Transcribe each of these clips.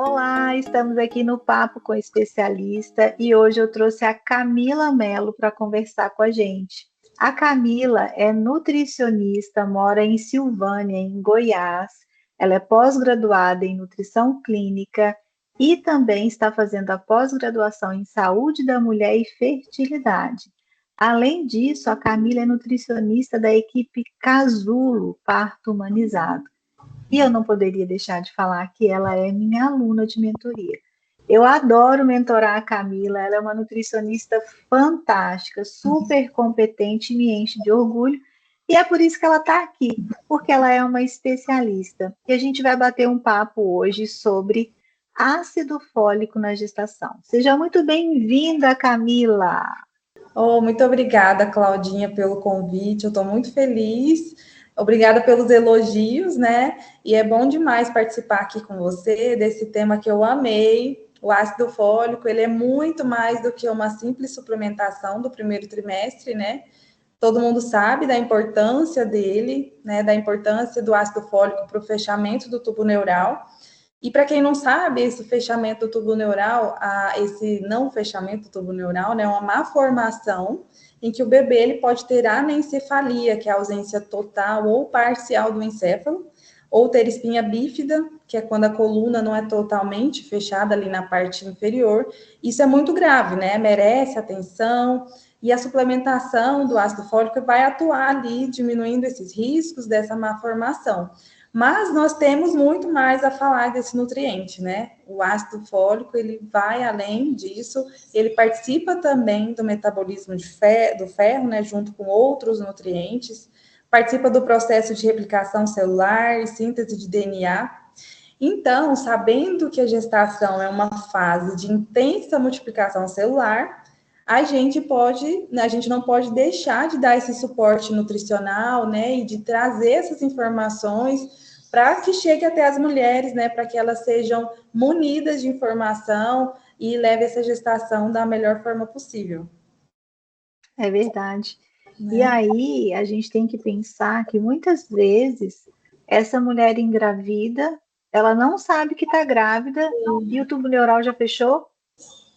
Olá, estamos aqui no Papo com Especialista e hoje eu trouxe a Camila Mello para conversar com a gente. A Camila é nutricionista, mora em Silvânia, em Goiás. Ela é pós-graduada em nutrição clínica e também está fazendo a pós-graduação em saúde da mulher e fertilidade. Além disso, a Camila é nutricionista da equipe Casulo Parto Humanizado. E eu não poderia deixar de falar que ela é minha aluna de mentoria. Eu adoro mentorar a Camila, ela é uma nutricionista fantástica, super competente e me enche de orgulho. E é por isso que ela está aqui, porque ela é uma especialista. E a gente vai bater um papo hoje sobre ácido fólico na gestação. Seja muito bem-vinda, Camila! Oh, muito obrigada, Claudinha, pelo convite. Eu estou muito feliz. Obrigada pelos elogios, né? E é bom demais participar aqui com você desse tema que eu amei. O ácido fólico, ele é muito mais do que uma simples suplementação do primeiro trimestre, né? Todo mundo sabe da importância dele, né? Da importância do ácido fólico para o fechamento do tubo neural. E para quem não sabe, esse fechamento do tubo neural, esse não fechamento do tubo neural, né, é uma má formação em que o bebê ele pode ter anencefalia, que é a ausência total ou parcial do encéfalo, ou ter espinha bífida, que é quando a coluna não é totalmente fechada ali na parte inferior. Isso é muito grave, né? Merece atenção. E a suplementação do ácido fólico vai atuar ali, diminuindo esses riscos dessa má formação. Mas nós temos muito mais a falar desse nutriente, né? O ácido fólico, ele vai além disso, ele participa também do metabolismo do ferro, né? Junto com outros nutrientes, participa do processo de replicação celular e síntese de DNA. Então, sabendo que a gestação é uma fase de intensa multiplicação celular, a gente não pode deixar de dar esse suporte nutricional, né, e de trazer essas informações para que chegue até as mulheres, né, para que elas sejam munidas de informação e leve essa gestação da melhor forma possível. É verdade. E aí, a gente tem que pensar que muitas vezes essa mulher engravida, ela não sabe que está grávida e o tubo neural já fechou?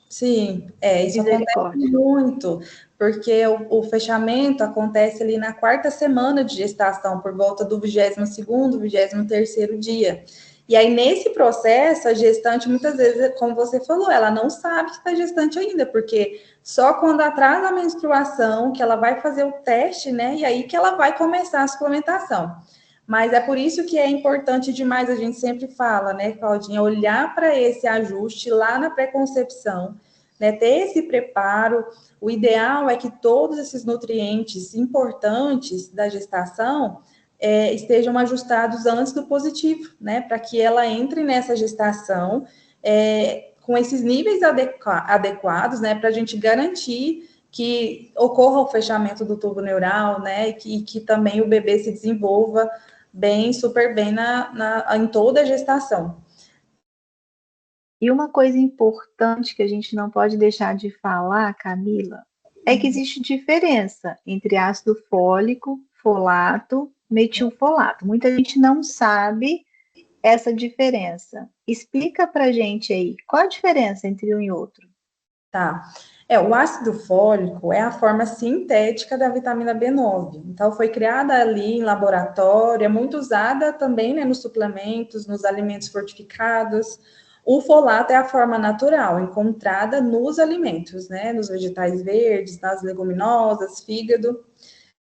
Sim, isso acontece Misericórdia. muito, porque o fechamento acontece ali na quarta semana de gestação, por volta do 22º, 23º dia. E aí, nesse processo, a gestante, muitas vezes, como você falou, ela não sabe que está gestante ainda, porque só quando atrasa a menstruação que ela vai fazer o teste, né? E aí que ela vai começar a suplementação. Mas é por isso que é importante demais, a gente sempre fala, né, Claudinha, olhar para esse ajuste lá na pré-concepção, né, ter esse preparo. O ideal é que todos esses nutrientes importantes da gestação estejam ajustados antes do positivo, né, para que ela entre nessa gestação com esses níveis adequados, né, para a gente garantir que ocorra o fechamento do tubo neural, né, e que também o bebê se desenvolva bem, super bem em toda a gestação. E uma coisa importante que a gente não pode deixar de falar, Camila, é que existe diferença entre ácido fólico, folato, metilfolato. Muita gente não sabe essa diferença. Explica pra gente aí, qual a diferença entre um e outro? Tá. O ácido fólico é a forma sintética da vitamina B9. Então, foi criada ali em laboratório, é muito usada também, né, nos suplementos, nos alimentos fortificados. O folato é a forma natural, encontrada nos alimentos, né, nos vegetais verdes, nas leguminosas, fígado.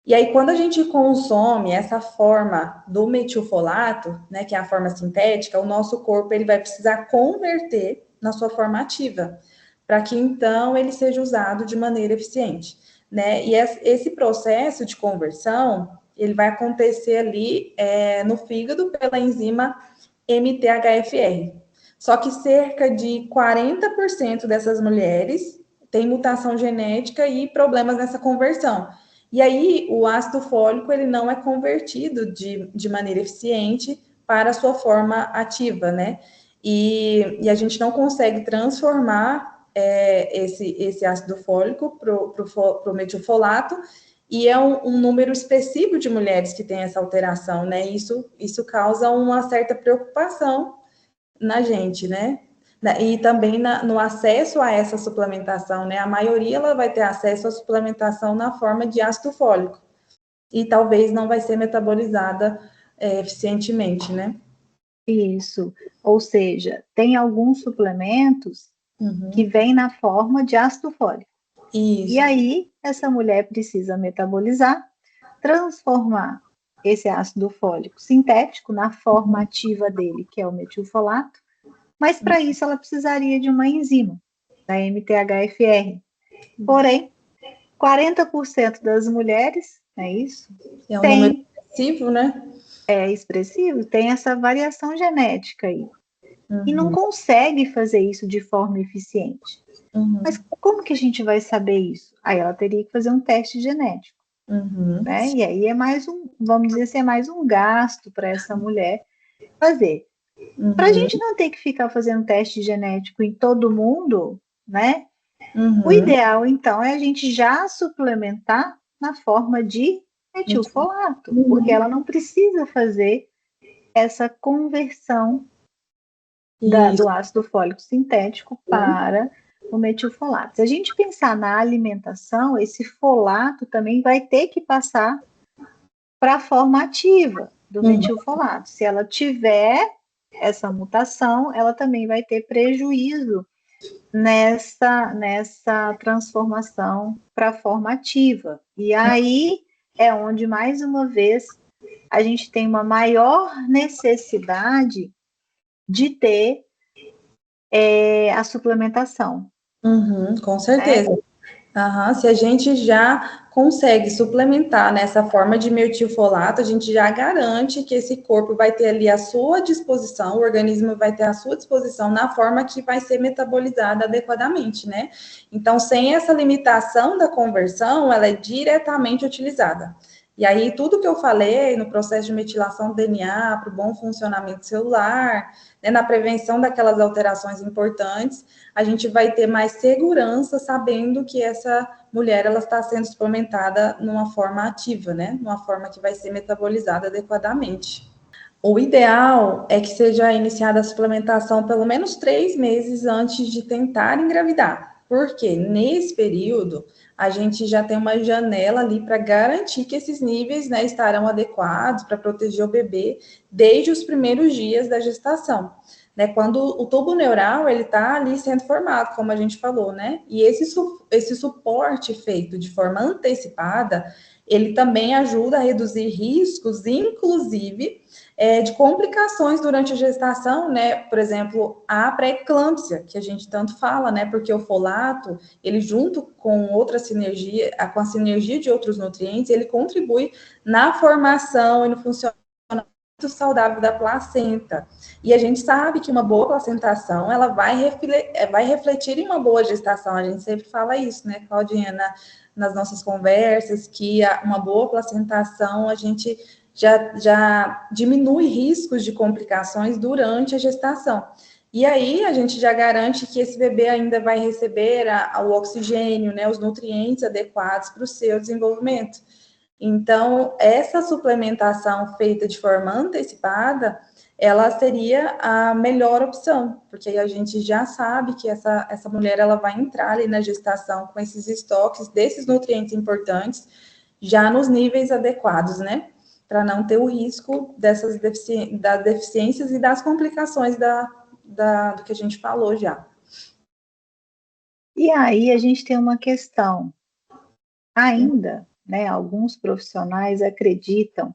E aí, quando a gente consome essa forma do metilfolato, né, que é a forma sintética, o nosso corpo ele vai precisar converter na sua forma ativa, para que então ele seja usado de maneira eficiente, né? E esse processo de conversão, ele vai acontecer ali no fígado pela enzima MTHFR. Só que cerca de 40% dessas mulheres têm mutação genética e problemas nessa conversão. E aí, o ácido fólico, ele não é convertido de maneira eficiente para a sua forma ativa, né? E a gente não consegue transformar esse ácido fólico para o metilfolato, e é um número específico de mulheres que tem essa alteração, né? Isso causa uma certa preocupação na gente, né? E também no acesso a essa suplementação, né? A maioria ela vai ter acesso à suplementação na forma de ácido fólico e talvez não vai ser metabolizada eficientemente, né? Isso. Ou seja, tem alguns suplementos que vêm na forma de ácido fólico. Isso. E aí, essa mulher precisa metabolizar, transformar esse ácido fólico sintético na forma ativa dele, que é o metilfolato, mas para isso ela precisaria de uma enzima, da MTHFR. Porém, 40% das mulheres, é isso? É um número expressivo, né? É expressivo, tem essa variação genética aí. E não consegue fazer isso de forma eficiente. Mas como que a gente vai saber isso? Aí ela teria que fazer um teste genético. Né? E aí é mais vamos dizer assim, é mais um gasto para essa mulher fazer. Para a gente não ter que ficar fazendo teste genético em todo mundo, né? O ideal, então, é a gente já suplementar na forma de metilfolato, porque ela não precisa fazer essa conversão do ácido fólico sintético para o metilfolato. Se a gente pensar na alimentação, esse folato também vai ter que passar para a forma ativa do metilfolato. Se ela tiver essa mutação, ela também vai ter prejuízo nessa transformação para a forma ativa. E aí é onde, mais uma vez, a gente tem uma maior necessidade de ter a suplementação. Com certeza. Se a gente já consegue suplementar nessa forma de metilfolato, a gente já garante que esse corpo vai ter ali à sua disposição, o organismo vai ter à sua disposição na forma que vai ser metabolizada adequadamente, né? Então, sem essa limitação da conversão, ela é diretamente utilizada. E aí, tudo que eu falei no processo de metilação do DNA, para o bom funcionamento celular, né, na prevenção daquelas alterações importantes, a gente vai ter mais segurança sabendo que essa mulher ela está sendo suplementada numa forma ativa, né? Numa forma que vai ser metabolizada adequadamente. O ideal é que seja iniciada a suplementação pelo menos 3 meses antes de tentar engravidar, porque nesse período a gente já tem uma janela ali para garantir que esses níveis, né, estarão adequados para proteger o bebê desde os primeiros dias da gestação. Né, quando o tubo neural ele está ali sendo formado, como a gente falou, né? E esse suporte feito de forma antecipada, ele também ajuda a reduzir riscos, inclusive de complicações durante a gestação, né? Por exemplo, a pré-eclâmpsia, que a gente tanto fala, né? Porque o folato, ele junto com outra sinergia, com a sinergia de outros nutrientes, ele contribui na formação e no funcionamento saudável da placenta. E a gente sabe que uma boa placentação, ela vai refletir em uma boa gestação. A gente sempre fala isso, né, Claudinha, nas nossas conversas, que uma boa placentação, a gente já diminui riscos de complicações durante a gestação. E aí a gente já garante que esse bebê ainda vai receber o oxigênio, né, os nutrientes adequados para o seu desenvolvimento. Então, essa suplementação feita de forma antecipada, ela seria a melhor opção, porque aí a gente já sabe que essa mulher ela vai entrar ali na gestação com esses estoques desses nutrientes importantes, já nos níveis adequados, né? Para não ter o risco das deficiências e das complicações do que a gente falou já. E aí a gente tem uma questão. Ainda, né, alguns profissionais acreditam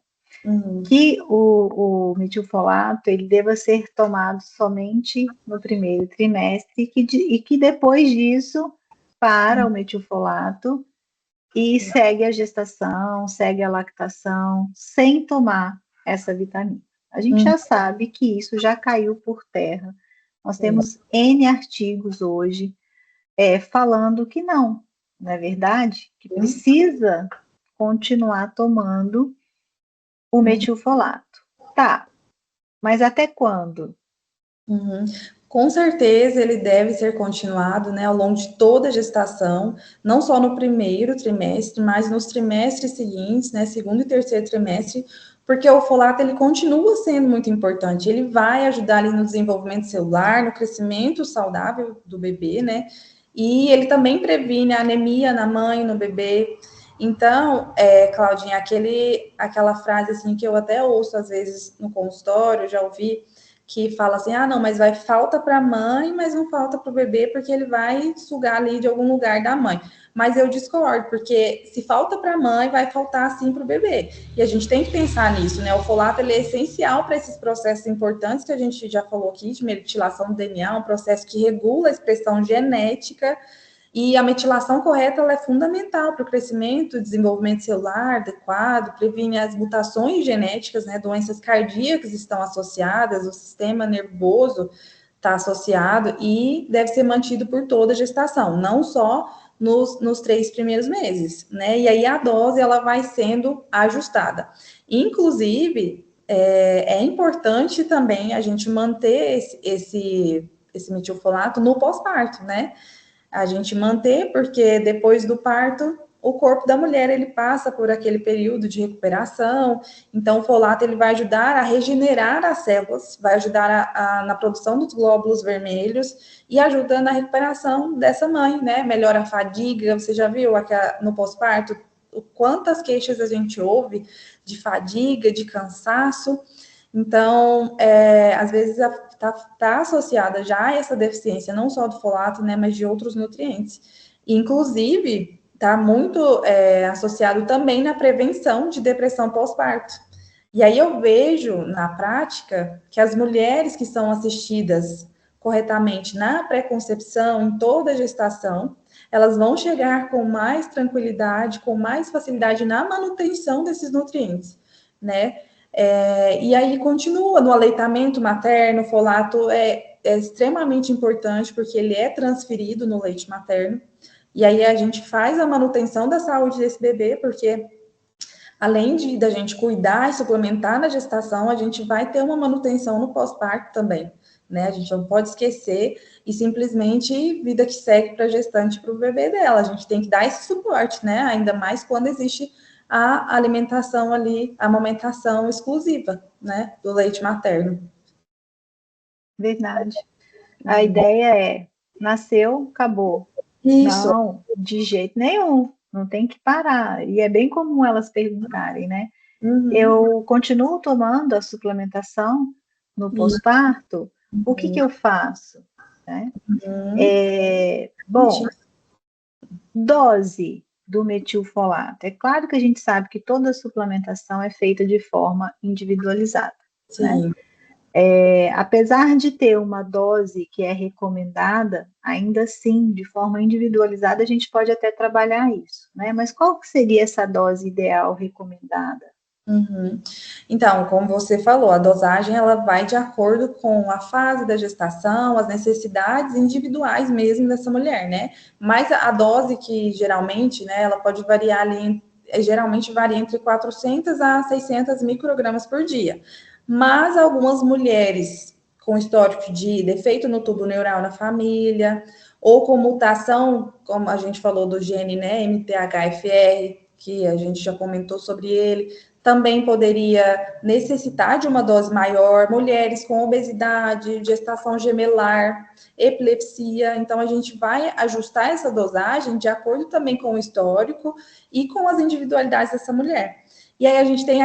que o metilfolato ele deva ser tomado somente no primeiro trimestre e que depois disso para o metilfolato e segue a gestação, segue a lactação, sem tomar essa vitamina. A gente já sabe que isso já caiu por terra. Nós temos N artigos hoje falando que não é verdade? Que precisa continuar tomando o metilfolato. Tá, mas até quando? Com certeza ele deve ser continuado, né, ao longo de toda a gestação, não só no primeiro trimestre, mas nos trimestres seguintes, né, segundo e terceiro trimestre, porque o folato ele continua sendo muito importante, ele vai ajudar ali no desenvolvimento celular, no crescimento saudável do bebê, né? E ele também previne a anemia na mãe, no bebê. Então, Claudinha, aquela frase assim que eu até ouço às vezes no consultório, já ouvi, que fala assim, ah, não, mas vai falta para a mãe, mas não falta para o bebê, porque ele vai sugar ali de algum lugar da mãe. Mas eu discordo, porque se falta para a mãe, vai faltar sim para o bebê. E a gente tem que pensar nisso, né? O folato ele é essencial para esses processos importantes que a gente já falou aqui, de metilação do DNA, um processo que regula a expressão genética, e a metilação correta ela é fundamental para o crescimento e desenvolvimento celular adequado, previne as mutações genéticas, né? Doenças cardíacas estão associadas, o sistema nervoso está associado e deve ser mantido por toda a gestação, não só nos 3 primeiros meses, né? E aí a dose ela vai sendo ajustada. Inclusive, é importante também a gente manter esse metilfolato no pós-parto, né? A gente manter, porque depois do parto, o corpo da mulher ele passa por aquele período de recuperação, então o folato ele vai ajudar a regenerar as células, vai ajudar na produção dos glóbulos vermelhos e ajuda na recuperação dessa mãe, né? Melhora a fadiga, você já viu aqui no pós-parto quantas queixas a gente ouve de fadiga, de cansaço. Então, às vezes está associada já a essa deficiência, não só do folato, né, mas de outros nutrientes. Inclusive, está muito associado também na prevenção de depressão pós-parto. E aí eu vejo na prática que as mulheres que são assistidas corretamente na pré-concepção, em toda a gestação, elas vão chegar com mais tranquilidade, com mais facilidade na manutenção desses nutrientes, né? E aí continua no aleitamento materno, o folato é extremamente importante porque ele é transferido no leite materno. E aí a gente faz a manutenção da saúde desse bebê, porque além da gente cuidar e suplementar na gestação, a gente vai ter uma manutenção no pós-parto também, né? A gente não pode esquecer e simplesmente vida que segue para a gestante, para o bebê dela. A gente tem que dar esse suporte, né? Ainda mais quando existe a alimentação ali, a amamentação exclusiva, né? Do leite materno. Verdade. A ideia é, nasceu, acabou. Isso. Não, de jeito nenhum. Não tem que parar. E é bem comum elas perguntarem, né? Uhum. Eu continuo tomando a suplementação no pós-parto, o que eu faço? Né? Bom, dose do metilfolato. É claro que a gente sabe que toda suplementação é feita de forma individualizada, né? Sim. Apesar de ter uma dose que é recomendada, ainda assim, de forma individualizada, a gente pode até trabalhar isso, né? Mas qual que seria essa dose ideal recomendada? Uhum. Então, como você falou, a dosagem ela vai de acordo com a fase da gestação, as necessidades individuais mesmo dessa mulher, né? Mas a dose que geralmente, né, ela pode variar ali, geralmente varia entre 400 a 600 microgramas por dia. Mas algumas mulheres com histórico de defeito no tubo neural na família, ou com mutação, como a gente falou do gene, né, MTHFR, que a gente já comentou sobre ele, também poderia necessitar de uma dose maior, mulheres com obesidade, gestação gemelar, epilepsia. Então, a gente vai ajustar essa dosagem de acordo também com o histórico e com as individualidades dessa mulher. E aí a gente tem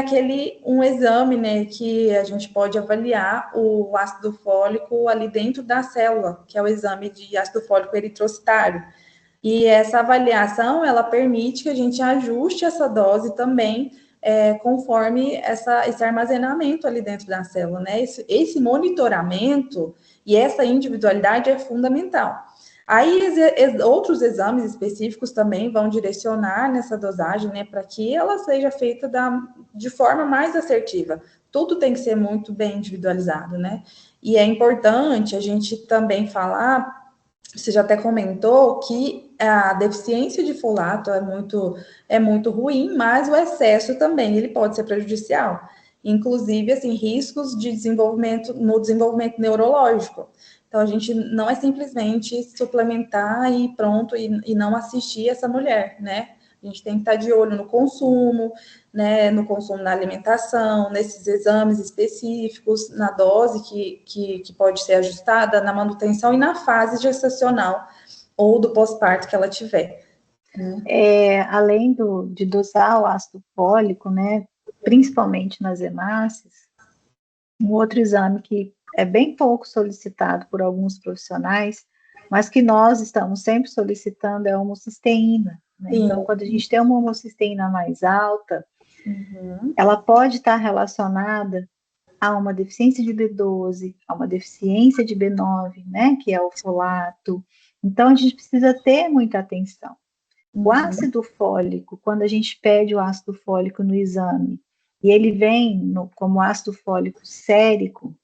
um exame, né, que a gente pode avaliar o ácido fólico ali dentro da célula, que é o exame de ácido fólico eritrocitário. E essa avaliação, ela permite que a gente ajuste essa dose também conforme esse armazenamento ali dentro da célula, né? Esse monitoramento e essa individualidade é fundamental. Aí, outros exames específicos também vão direcionar nessa dosagem, né, para que ela seja feita de forma mais assertiva. Tudo tem que ser muito bem individualizado, né? E é importante a gente também falar, você já até comentou que a deficiência de folato é muito ruim, mas o excesso também ele pode ser prejudicial. Inclusive, assim, riscos de desenvolvimento no desenvolvimento neurológico. Então, a gente não é simplesmente suplementar e pronto, e não assistir essa mulher, né? A gente tem que estar de olho no consumo, né, no consumo na alimentação, nesses exames específicos, na dose que pode ser ajustada, na manutenção e na fase gestacional ou do pós-parto que ela tiver. Além de dosar o ácido fólico, né, principalmente nas hemácias, um outro exame que é bem pouco solicitado por alguns profissionais, mas que nós estamos sempre solicitando é a homocisteína. Né? Então, quando a gente tem uma homocisteína mais alta, ela pode estar relacionada a uma deficiência de B12, a uma deficiência de B9, né, que é o folato. Então, a gente precisa ter muita atenção. O ácido fólico, quando a gente pede o ácido fólico no exame, e ele vem como ácido fólico sérico,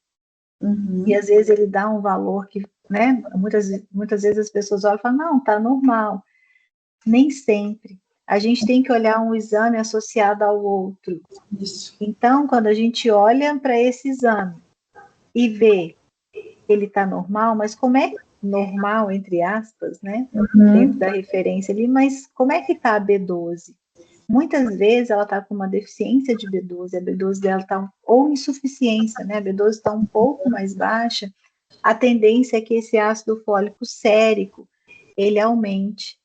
e às vezes ele dá um valor que, né, muitas vezes as pessoas olham e falam, não, tá normal. Nem sempre. A gente tem que olhar um exame associado ao outro. Isso. Então, quando a gente olha para esse exame e vê que ele está normal, mas como é normal, entre aspas, né, dentro da referência ali, mas como é que está a B12? Muitas vezes ela está com uma deficiência de B12, a B12 dela está, ou insuficiência, né, a B12 está um pouco mais baixa, a tendência é que esse ácido fólico sérico, ele aumente.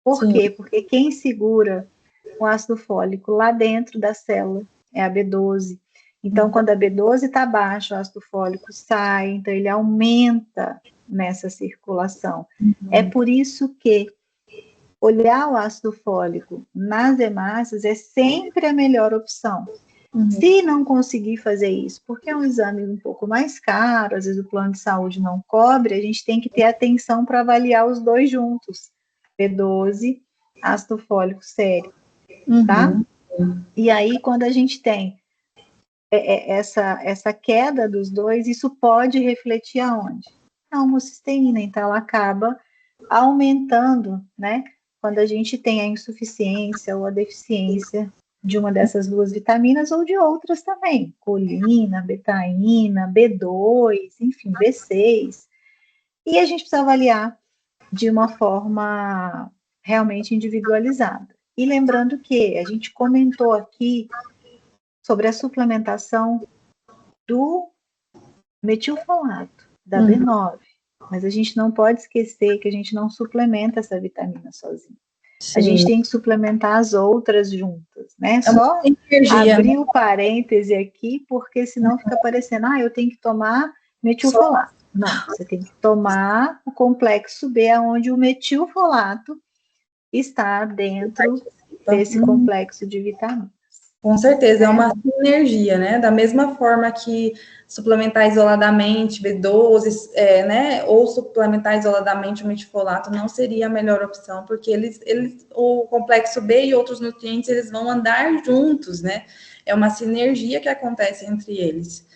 Por quê? Porque quem segura o ácido fólico lá dentro da célula é a B12. Então, quando a B12 está baixa, o ácido fólico sai, então ele aumenta nessa circulação. É por isso que olhar o ácido fólico nas hemácias é sempre a melhor opção. Se não conseguir fazer isso, porque é um exame um pouco mais caro, às vezes o plano de saúde não cobre, a gente tem que ter atenção para avaliar os dois juntos, B12, ácido fólico sérico, tá? E aí, quando a gente tem essa queda dos dois, isso pode refletir aonde? Na homocisteína, então ela acaba aumentando, né? Quando a gente tem a insuficiência ou a deficiência de uma dessas duas vitaminas ou de outras também, colina, betaína, B2, enfim, B6. E a gente precisa avaliar de uma forma realmente individualizada. E lembrando que a gente comentou aqui sobre a suplementação do metilfolato, da B9, mas a gente não pode esquecer que a gente não suplementa essa vitamina sozinha. Sim. A gente tem que suplementar as outras juntas, né? Só abrir o parêntese aqui, porque senão fica parecendo, eu tenho que tomar metilfolato. Não, você tem que tomar o complexo B, onde o metilfolato está dentro desse complexo de vitaminas. Com certeza, é uma sinergia, né? Da mesma forma que suplementar isoladamente B12, né? Ou suplementar isoladamente o metilfolato não seria a melhor opção, porque o complexo B e outros nutrientes, eles vão andar juntos, né? É uma sinergia que acontece entre eles.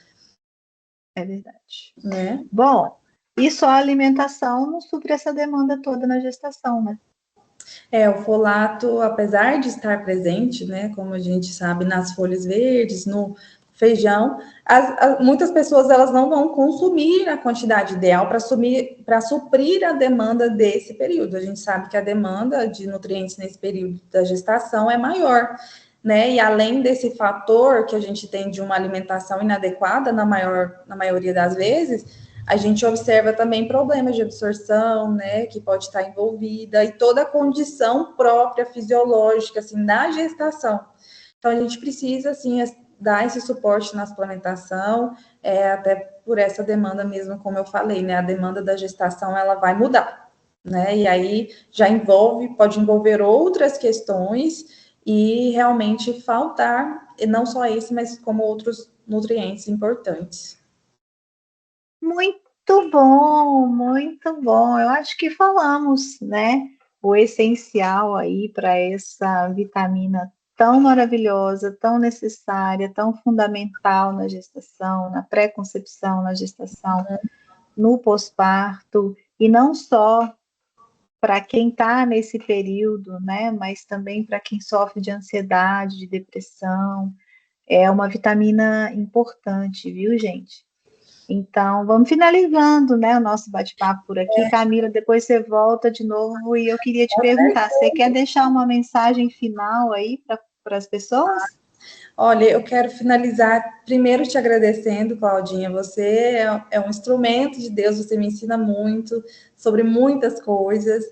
É verdade. Né? Bom, e só a alimentação não supre essa demanda toda na gestação, né? O folato, apesar de estar presente, né, como a gente sabe, nas folhas verdes, no feijão, muitas pessoas elas não vão consumir a quantidade ideal para suprir a demanda desse período. A gente sabe que a demanda de nutrientes nesse período da gestação é maior, né? E além desse fator que a gente tem de uma alimentação inadequada, na maioria das vezes, a gente observa também problemas de absorção, né, que pode estar envolvida, e toda a condição própria, fisiológica, assim, da gestação. Então, a gente precisa, assim, dar esse suporte na suplementação, até por essa demanda mesmo, como eu falei, né, a demanda da gestação, ela vai mudar, né, e aí já pode envolver outras questões e realmente faltar, e não só esse, mas como outros nutrientes importantes. Muito bom, muito bom. Eu acho que falamos, né, o essencial aí para essa vitamina tão maravilhosa, tão necessária, tão fundamental na gestação, na pré-concepção, na gestação, no pós-parto, e não só para quem está nesse período, né, mas também para quem sofre de ansiedade, de depressão. É uma vitamina importante, viu, gente? Então, vamos finalizando, né, o nosso bate-papo por aqui. Camila, depois você volta de novo e eu queria te perguntar, você quer deixar uma mensagem final aí para as pessoas? Olha, eu quero finalizar primeiro te agradecendo, Claudinha. Você é um instrumento de Deus, você me ensina muito sobre muitas coisas.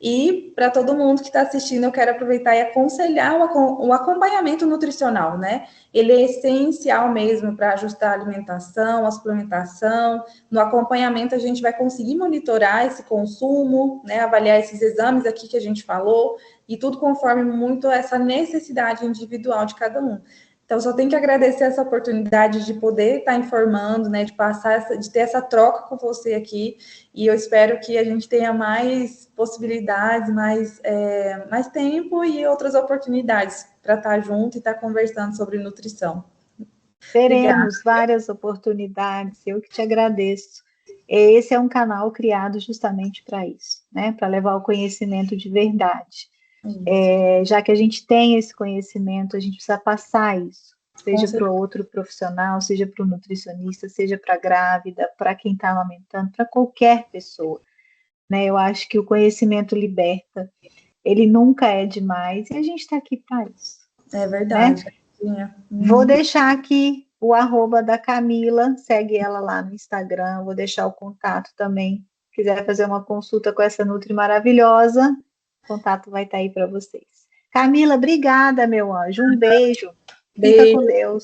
E para todo mundo que está assistindo, eu quero aproveitar e aconselhar o acompanhamento nutricional, né? Ele é essencial mesmo para ajustar a alimentação, a suplementação. No acompanhamento, a gente vai conseguir monitorar esse consumo, né? Avaliar esses exames aqui que a gente falou, e tudo conforme muito essa necessidade individual de cada um. Então, só tenho que agradecer essa oportunidade de poder estar informando, né, de passar, de ter essa troca com você aqui, e eu espero que a gente tenha mais possibilidades, mais tempo e outras oportunidades para estar junto e estar conversando sobre nutrição. Obrigada. Teremos várias oportunidades, eu que te agradeço. Esse é um canal criado justamente para isso, né, para levar o conhecimento de verdade. Já que a gente tem esse conhecimento, a gente precisa passar isso, seja para o outro profissional, seja para o nutricionista, seja para a grávida, para quem está amamentando, para qualquer pessoa. Né? Eu acho que o conhecimento liberta, ele nunca é demais, e a gente está aqui para isso. É verdade. Né? Vou deixar aqui o @ da Camila, segue ela lá no Instagram, vou deixar o contato também. Se quiser fazer uma consulta com essa Nutri maravilhosa, o contato vai estar aí para vocês. Camila, obrigada, meu anjo. Um beijo. Fica com Deus.